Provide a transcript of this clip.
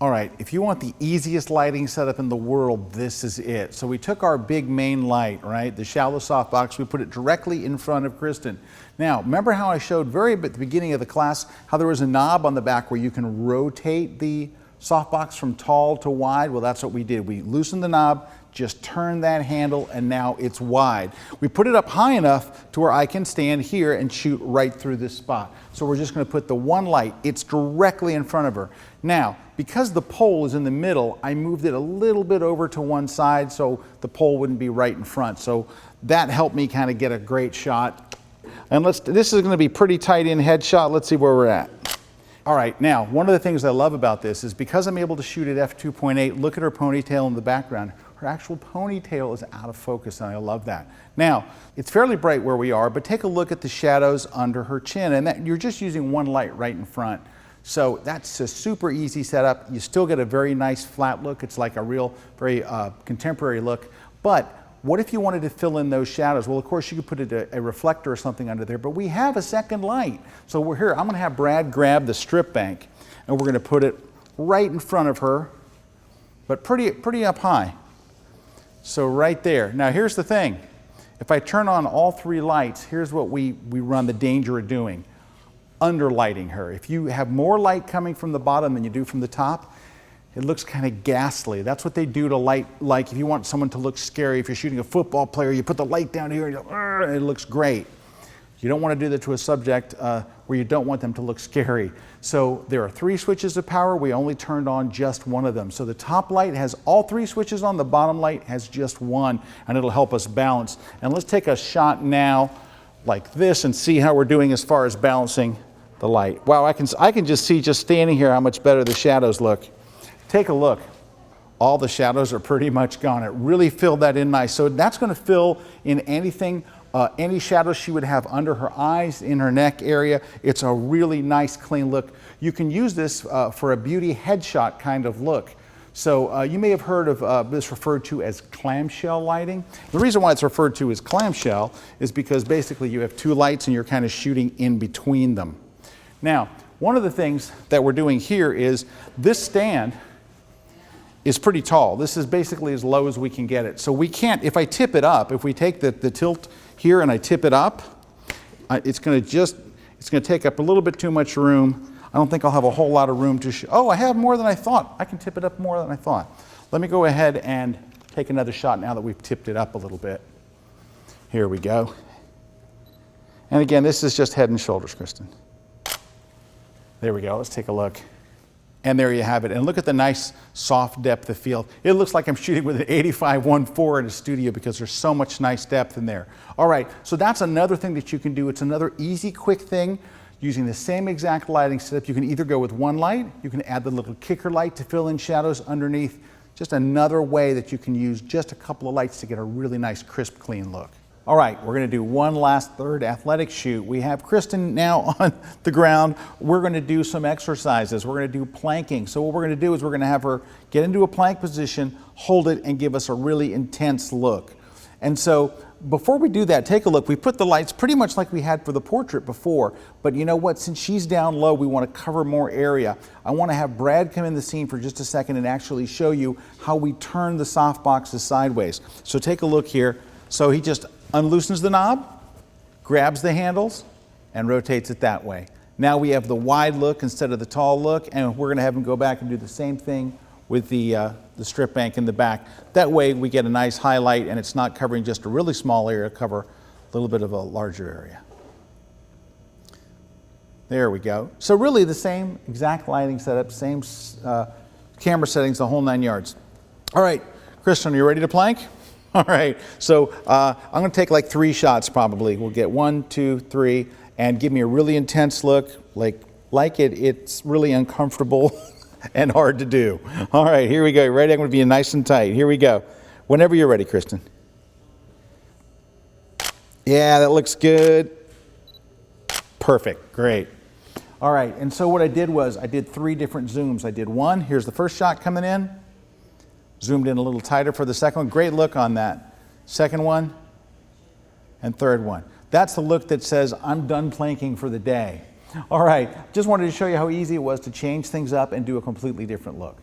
All right, if you want the easiest lighting setup in the world, this is it. So we took our big main light, right, the shallow softbox, we put it directly in front of Kristen. Now, remember how I showed at the beginning of the class how there was a knob on the back where you can rotate the softbox from tall to wide? Well, that's what we did. We loosened the knob, just turned that handle, and now it's wide. We put it up high enough to where I can stand here and shoot right through this spot. So we're just going to put the one light, it's directly in front of her. Now, because the pole is in the middle, I moved it a little bit over to one side so the pole wouldn't be right in front. So that helped me kind of get a great shot. And this is going to be pretty tight in headshot. Let's see where we're at. All right, now, one of the things I love about this is because I'm able to shoot at f2.8, look at her ponytail in the background. Her actual ponytail is out of focus, and I love that. Now, it's fairly bright where we are, but take a look at the shadows under her chin, and you're just using one light right in front. So that's a super easy setup. You still get a very nice flat look. It's like a real, very contemporary look. But what if you wanted to fill in those shadows? Well, of course, you could put a reflector or something under there, but we have a second light. So we're here. I'm going to have Brad grab the strip bank, and we're going to put it right in front of her, but pretty up high. So right there. Now, here's the thing. If I turn on all three lights, here's what we run the danger of doing. Underlighting her. If you have more light coming from the bottom than you do from the top, it looks kind of ghastly. That's what they do to light, like if you want someone to look scary, if you're shooting a football player, you put the light down here and it looks great. You don't want to do that to a subject where you don't want them to look scary. So there are 3 switches of power. We only turned on just one of them. So the top light has all 3 switches on, the bottom light has just one, and it'll help us balance. And let's take a shot now like this and see how we're doing as far as balancing the light. Wow, I can just see just standing here how much better the shadows look. Take a look. All the shadows are pretty much gone. It really filled that in nice. So that's going to fill in anything, any shadows she would have under her eyes, in her neck area. It's a really nice, clean look. You can use this for a beauty headshot kind of look. So you may have heard of this referred to as clamshell lighting. The reason why it's referred to as clamshell is because basically you have 2 lights and you're kind of shooting in between them. Now, one of the things that we're doing here is this stand is pretty tall. This is basically as low as we can get it. So we can't, if I tip it up, if we take the tilt here and I tip it up, it's going to take up a little bit too much room. I don't think I'll have a whole lot of room to shoot. Oh, I have more than I thought. I can tip it up more than I thought. Let me go ahead and take another shot now that we've tipped it up a little bit. Here we go. And again, this is just head and shoulders, Kristen. There we go. Let's take a look. And there you have it. And look at the nice soft depth of field. It looks like I'm shooting with an 85-1.4 in a studio because there's so much nice depth in there. All right, so that's another thing that you can do. It's another easy, quick thing. Using the same exact lighting setup, you can either go with one light, you can add the little kicker light to fill in shadows underneath. Just another way that you can use just a couple of lights to get a really nice, crisp, clean look. All right, we're going to do one last third athletic shoot. We have Kristen now on the ground. We're going to do some exercises. We're going to do planking. So what we're going to do is we're going to have her get into a plank position, hold it, and give us a really intense look. And so before we do that, take a look. We put the lights pretty much like we had for the portrait before, but you know what? Since she's down low, we want to cover more area. I want to have Brad come in the scene for just a second and actually show you how we turn the softboxes sideways. So take a look here. So he just unloosens the knob, grabs the handles, and rotates it that way. Now we have the wide look instead of the tall look, and we're going to have him go back and do the same thing with the strip bank in the back. That way we get a nice highlight, and it's not covering just a really small area, cover a little bit of a larger area. There we go. So really the same exact lighting setup, same camera settings, the whole 9 yards. All right, Kristen, are you ready to plank? All right, so I'm going to take like 3 shots probably. We'll get 1, 2, 3, and give me a really intense look, like it's really uncomfortable and hard to do. All right, here we go. You ready? I'm going to be nice and tight. Here we go. Whenever you're ready, Kristen. Yeah, that looks good. Perfect, great. All right, and so what I did was I did 3 different zooms. I did one. Here's the first shot coming in. Zoomed in a little tighter for the second one. Great look on that. Second one and third one. That's the look that says, I'm done planking for the day. All right, just wanted to show you how easy it was to change things up and do a completely different look.